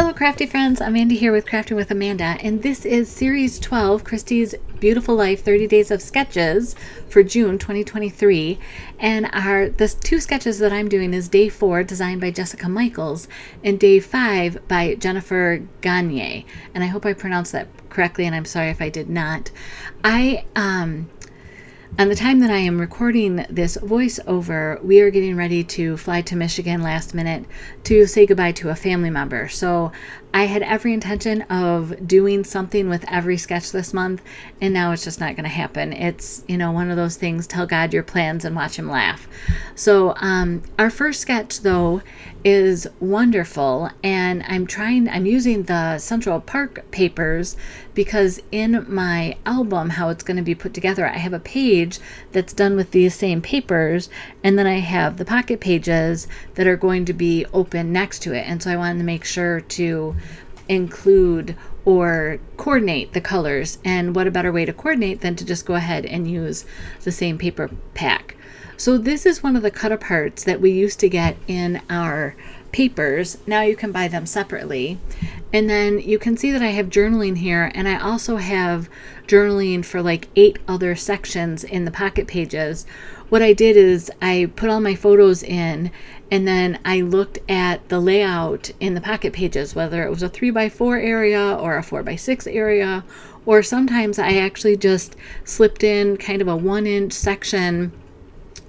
Hello crafty friends, Amanda here with Crafting with Amanda, and this is series 12, Christy's Beautiful Life 30 Days of Sketches for June 2023. And the two sketches that I'm doing is day 4, designed by Jessica Michaels, and day 5 by Jennifer Gagne. And I hope I pronounced that correctly, and I'm sorry if I did not. On the time that I am recording this voiceover, we are getting ready to fly to Michigan last minute to say goodbye to a family member. So I had every intention of doing something with every sketch this month, and now it's just not going to happen. It's, one of those things, tell God your plans and watch him laugh. So our first sketch, though, is wonderful, and I'm using the Central Park papers because in my album, how it's going to be put together, I have a page that's done with these same papers, and then I have the pocket pages that are going to be open next to it. And so I wanted to make sure to include or coordinate the colors, and what a better way to coordinate than to just go ahead and use the same paper pack. So this is one of the cut aparts that we used to get in our papers. Now you can buy them separately. And then you can see that I have journaling here, and I also have journaling for like 8 other sections in the pocket pages. What I did is I put all my photos in, and then I looked at the layout in the pocket pages, whether it was a 3x4 area or a 4x6 area, or sometimes I actually just slipped in kind of a 1-inch section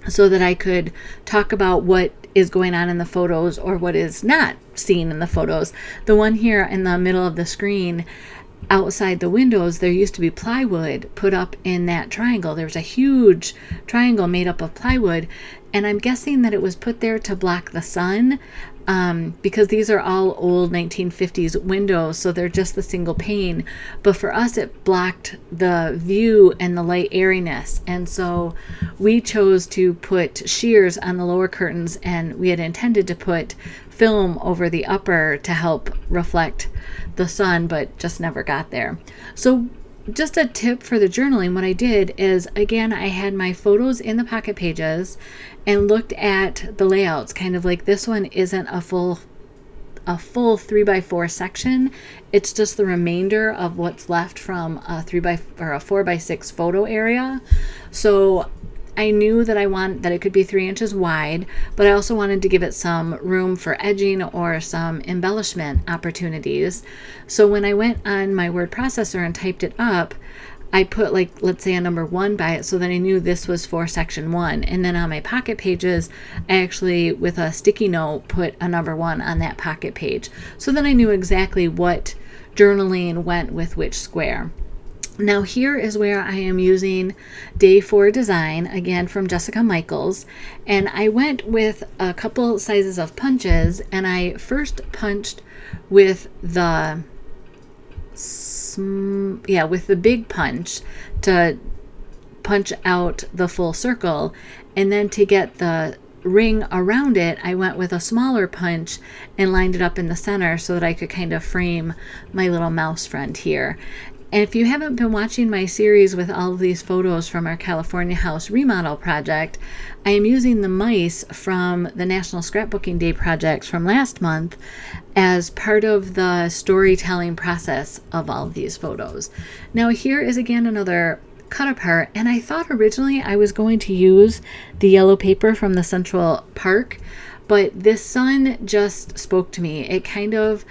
so that I could talk about what is going on in the photos or what is not seen in the photos. The one here in the middle of the screen, outside the windows, there used to be plywood put up in that triangle. There was a huge triangle made up of plywood, and I'm guessing that it was put there to block the sun, because these are all old 1950s windows, so they're just the single pane. But for us, it blocked the view and the light airiness, and so we chose to put shears on the lower curtains, and we had intended to put film over the upper to help reflect the sun, but just never got there. So just a tip for the journaling, what I did is, again, I had my photos in the pocket pages and looked at the layouts, kind of like this one isn't a full 3x4 section. It's just the remainder of what's left from a 4x6 photo area. So I knew that that it could be 3 inches wide, but I also wanted to give it some room for edging or some embellishment opportunities. So when I went on my word processor and typed it up, I put, like, let's say a number 1 by it, so that I knew this was for section 1. And then on my pocket pages, I actually, with a sticky note, put a number 1 on that pocket page. So then I knew exactly what journaling went with which square. Now here is where I am using day 4 design, again from Jessica Michaels, and I went with a couple sizes of punches, and I first punched with the big punch to punch out the full circle, and then to get the ring around it, I went with a smaller punch and lined it up in the center so that I could kind of frame my little mouse friend here. And if you haven't been watching my series with all of these photos from our California house remodel project, I am using the mice from the National Scrapbooking Day project from last month as part of the storytelling process of all of these photos. Now here is again another cut apart, and I thought originally I was going to use the yellow paper from the Central Park, but this sun just spoke to me. It kind of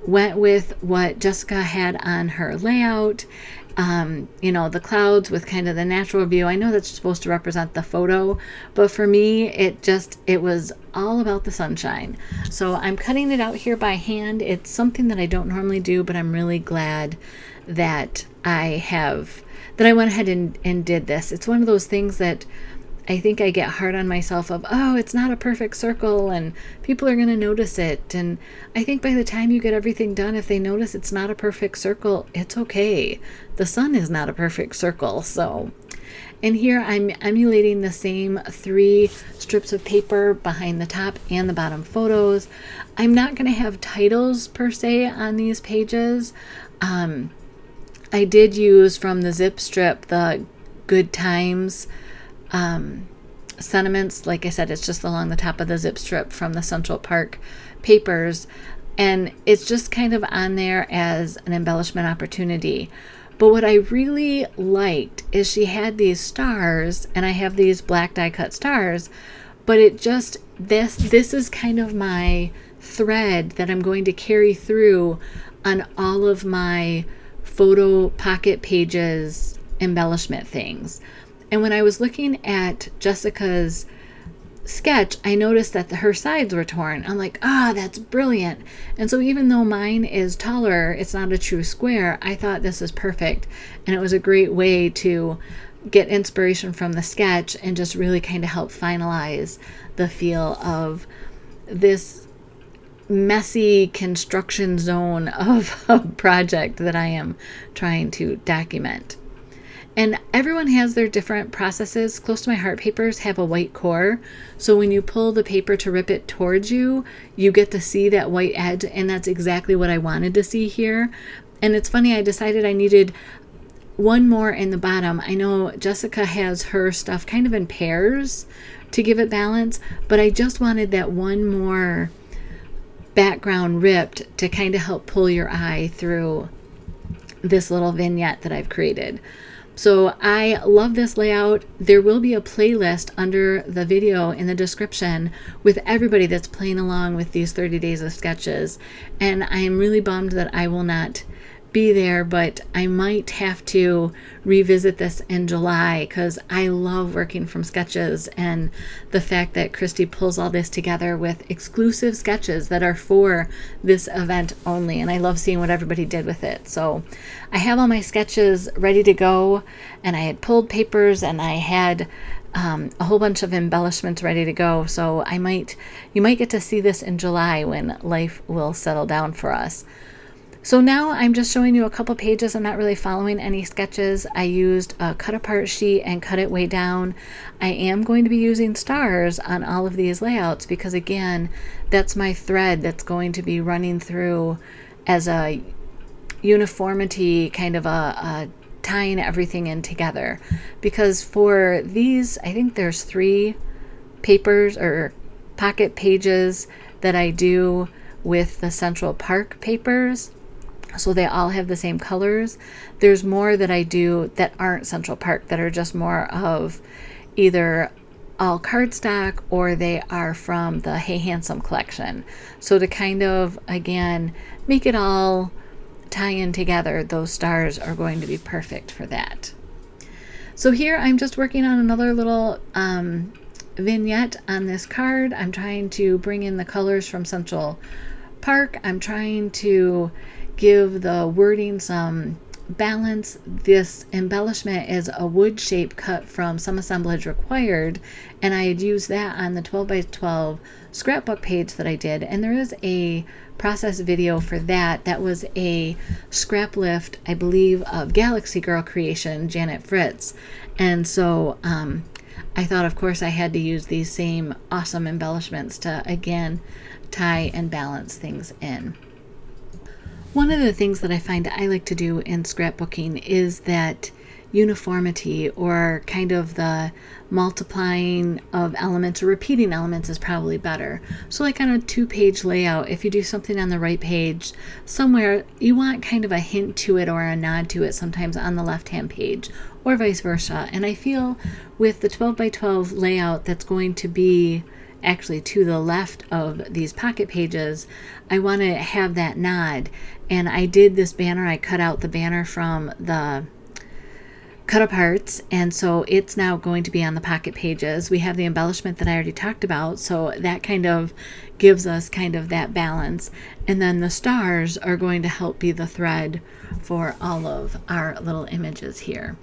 went with what Jessica had on her layout, the clouds with kind of the natural view. I know that's supposed to represent the photo, but for me, it was all about the sunshine. So I'm cutting it out here by hand. It's something that I don't normally do, but I'm really glad that I went ahead and did this. It's one of those things that I think I get hard on myself of, it's not a perfect circle and people are going to notice it. And I think by the time you get everything done, if they notice it's not a perfect circle, it's okay. The sun is not a perfect circle. So, and here I'm emulating the same 3 strips of paper behind the top and the bottom photos. I'm not going to have titles per se on these pages. I did use from the zip strip the Good Times sentiments. Like I said, it's just along the top of the zip strip from the Central Park papers. And it's just kind of on there as an embellishment opportunity. But what I really liked is she had these stars, and I have these black die cut stars, but it just, this is kind of my thread that I'm going to carry through on all of my photo pocket pages embellishment things. And when I was looking at Jessica's sketch, I noticed that her sides were torn. I'm like, that's brilliant. And so even though mine is taller, it's not a true square, I thought this is perfect. And it was a great way to get inspiration from the sketch and just really kind of help finalize the feel of this messy construction zone of a project that I am trying to document. And everyone has their different processes. Close to my heart papers have a white core. So when you pull the paper to rip it towards you, you get to see that white edge. And that's exactly what I wanted to see here. And it's funny, I decided I needed one more in the bottom. I know Jessica has her stuff kind of in pairs to give it balance, but I just wanted that one more background ripped to kind of help pull your eye through this little vignette that I've created. So I love this layout. There will be a playlist under the video in the description with everybody that's playing along with these 30 days of sketches. And I am really bummed that I will not be there, but I might have to revisit this in July because I love working from sketches, and the fact that Christy pulls all this together with exclusive sketches that are for this event only, and I love seeing what everybody did with it. So I have all my sketches ready to go, and I had pulled papers, and I had a whole bunch of embellishments ready to go. So you might get to see this in July when life will settle down for us. So now I'm just showing you a couple pages. I'm not really following any sketches. I used a cut apart sheet and cut it way down. I am going to be using stars on all of these layouts because, again, that's my thread that's going to be running through as a uniformity, kind of a tying everything in together. Because for these, I think there's 3 papers or pocket pages that I do with the Central Park papers. So they all have the same colors. There's more that I do that aren't Central Park, that are just more of either all cardstock or they are from the Hey Handsome collection. So to kind of, again, make it all tie in together, those stars are going to be perfect for that. So here I'm just working on another little vignette on this card. I'm trying to bring in the colors from Central Park. I'm trying to give the wording some balance. This embellishment is a wood shape cut from Some Assemblage Required, and I had used that on the 12 by 12 scrapbook page that I did, and there is a process video for that. That was a scrap lift, I believe, of Galaxy Girl creation, Janet Fritz. And so I thought, of course, I had to use these same awesome embellishments to, again, tie and balance things in. One of the things that I find I like to do in scrapbooking is that uniformity, or kind of the multiplying of elements, or repeating elements is probably better. So like on a 2-page layout, if you do something on the right page somewhere, you want kind of a hint to it or a nod to it sometimes on the left-hand page, or vice versa. And I feel with the 12 by 12 layout that's going to be actually to the left of these pocket pages, I want to have that nod. And I did this banner, I cut out the banner from the cut aparts, and so it's now going to be on the pocket pages. We have the embellishment that I already talked about, so that kind of gives us kind of that balance. And then the stars are going to help be the thread for all of our little images here.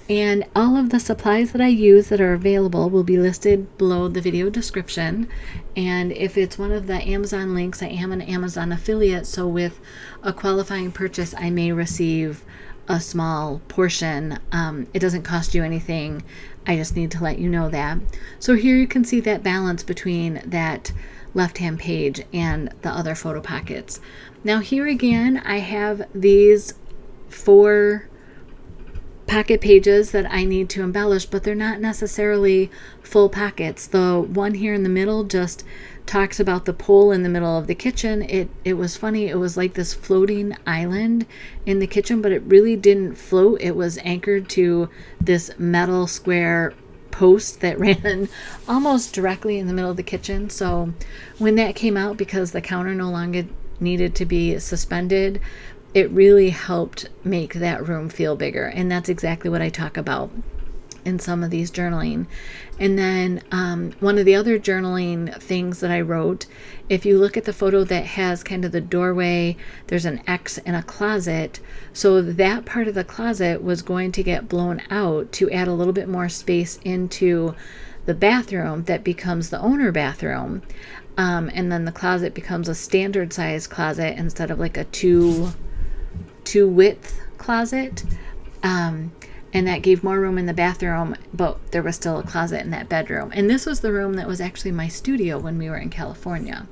And all of the supplies that I use that are available will be listed below the video description. And if it's one of the Amazon links, I am an Amazon affiliate, so with a qualifying purchase, I may receive a small portion. It doesn't cost you anything. I just need to let you know that. So here you can see that balance between that left-hand page and the other photo pockets. Now here again, I have these 4 pocket pages that I need to embellish, but they're not necessarily full pockets. The one here in the middle just talks about the pole in the middle of the kitchen. It was funny. It was like this floating island in the kitchen, but it really didn't float. It was anchored to this metal square post that ran almost directly in the middle of the kitchen. So when that came out, because the counter no longer needed to be suspended, it really helped make that room feel bigger. And that's exactly what I talk about in some of these journaling. And then one of the other journaling things that I wrote, if you look at the photo that has kind of the doorway, there's an X in a closet. So that part of the closet was going to get blown out to add a little bit more space into the bathroom that becomes the owner bathroom. And then the closet becomes a standard size closet instead of like a two width closet. And that gave more room in the bathroom, but there was still a closet in that bedroom. And this was the room that was actually my studio when we were in California.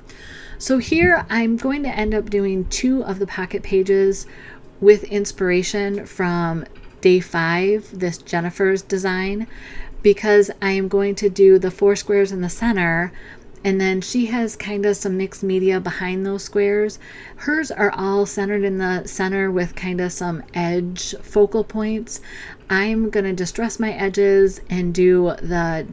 So here I'm going to end up doing 2 of the pocket pages with inspiration from day 5, this Jennifer's design, because I am going to do the 4 squares in the center. And then she has kind of some mixed media behind those squares. Hers are all centered in the center with kind of some edge focal points. I'm going to distress my edges and do the,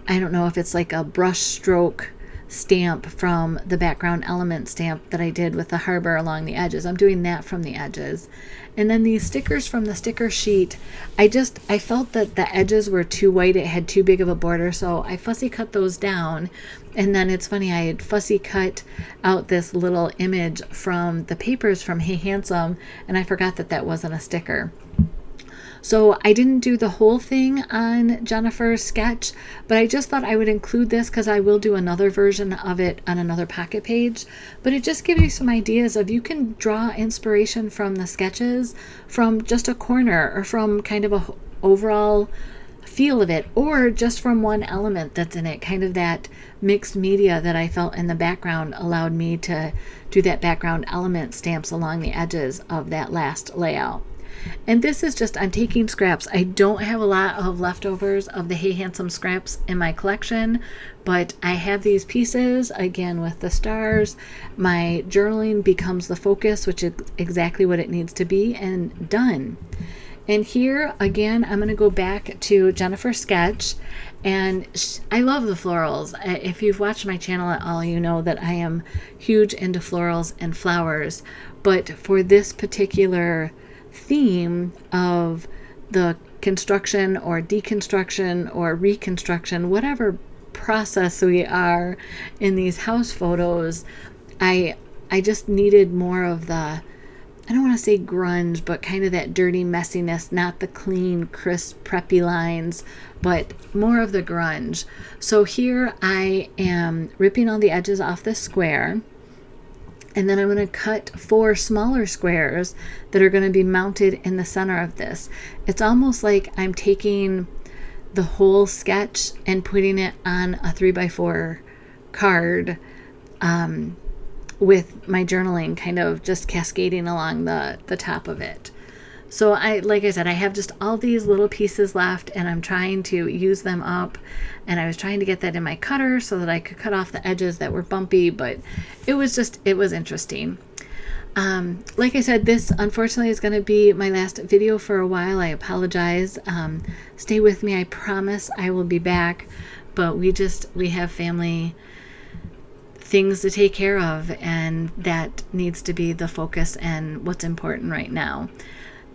I don't know if it's like a brush stroke stamp from the background element stamp that I did with the harbor along the edges. I'm doing that from the edges. And then these stickers from the sticker sheet, I felt that the edges were too white. It had too big of a border, so I fussy cut those down. And then it's funny, I had fussy cut out this little image from the papers from Hey Handsome, and I forgot that that wasn't a sticker. So I didn't do the whole thing on Jennifer's sketch, but I just thought I would include this because I will do another version of it on another pocket page. But it just gives you some ideas of, you can draw inspiration from the sketches from just a corner or from kind of a overall feel of it, or just from one element that's in it. Kind of that mixed media that I felt in the background allowed me to do that background element stamps along the edges of that last layout. And this is just, I'm taking scraps. I don't have a lot of leftovers of the Hey Handsome scraps in my collection, but I have these pieces, again with the stars. My journaling becomes the focus, which is exactly what it needs to be, and done. And here, again, I'm going to go back to Jennifer's sketch, and I love the florals. If you've watched my channel at all, you know that I am huge into florals and flowers, but for this particular theme of the construction or deconstruction or reconstruction, whatever process we are in these house photos, I just needed more of the, I don't want to say grunge, but kind of that dirty messiness, not the clean, crisp, preppy lines, but more of the grunge. So here I am ripping all the edges off this square. And then I'm going to cut 4 smaller squares that are going to be mounted in the center of this. It's almost like I'm taking the whole sketch and putting it on a 3x4 card with my journaling kind of just cascading along the top of it. So like I said, I have just all these little pieces left, and I'm trying to use them up. And I was trying to get that in my cutter so that I could cut off the edges that were bumpy, but it was interesting. Like I said, this unfortunately is going to be my last video for a while. I apologize. Stay with me. I promise I will be back, but we have family things to take care of, and that needs to be the focus and what's important right now.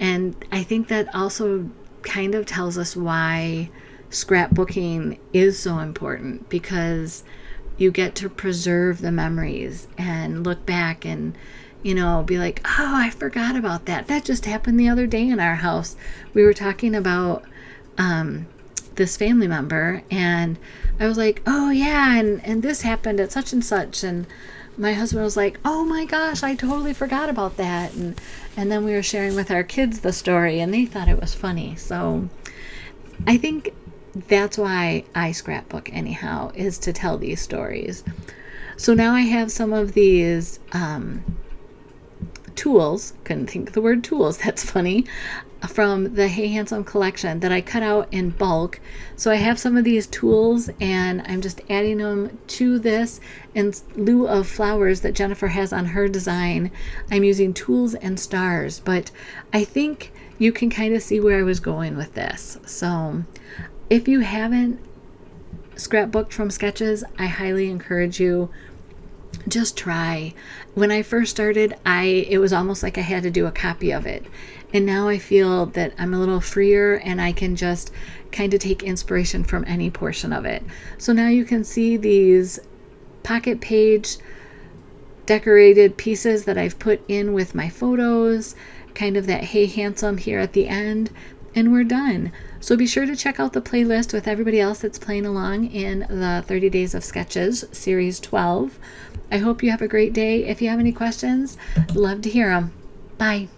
And I think that also kind of tells us why scrapbooking is so important, because you get to preserve the memories and look back and, you know, be like, oh, I forgot about that. That just happened the other day in our house. We were talking about this family member, and I was like, oh yeah, and this happened at such and such, and my husband was like, oh my gosh, I totally forgot about that. And then we were sharing with our kids the story, and they thought it was funny. So I think that's why I scrapbook anyhow, is to tell these stories. So now I have some of these tools, couldn't think of the word tools, that's funny, from the Hey Handsome collection that I cut out in bulk. So I have some of these tools and I'm just adding them to this in lieu of flowers that Jennifer has on her design. I'm using tools and stars, but I think you can kind of see where I was going with this. So if you haven't scrapbooked from sketches, I highly encourage you, just try. When I first started, it was almost like I had to do a copy of it. And now I feel that I'm a little freer and I can just kind of take inspiration from any portion of it. So now you can see these pocket page decorated pieces that I've put in with my photos, kind of that Hey Handsome here at the end, and we're done. So be sure to check out the playlist with everybody else that's playing along in the 30 Days of Sketches Series 12. I hope you have a great day. If you have any questions, I'd love to hear them. Bye.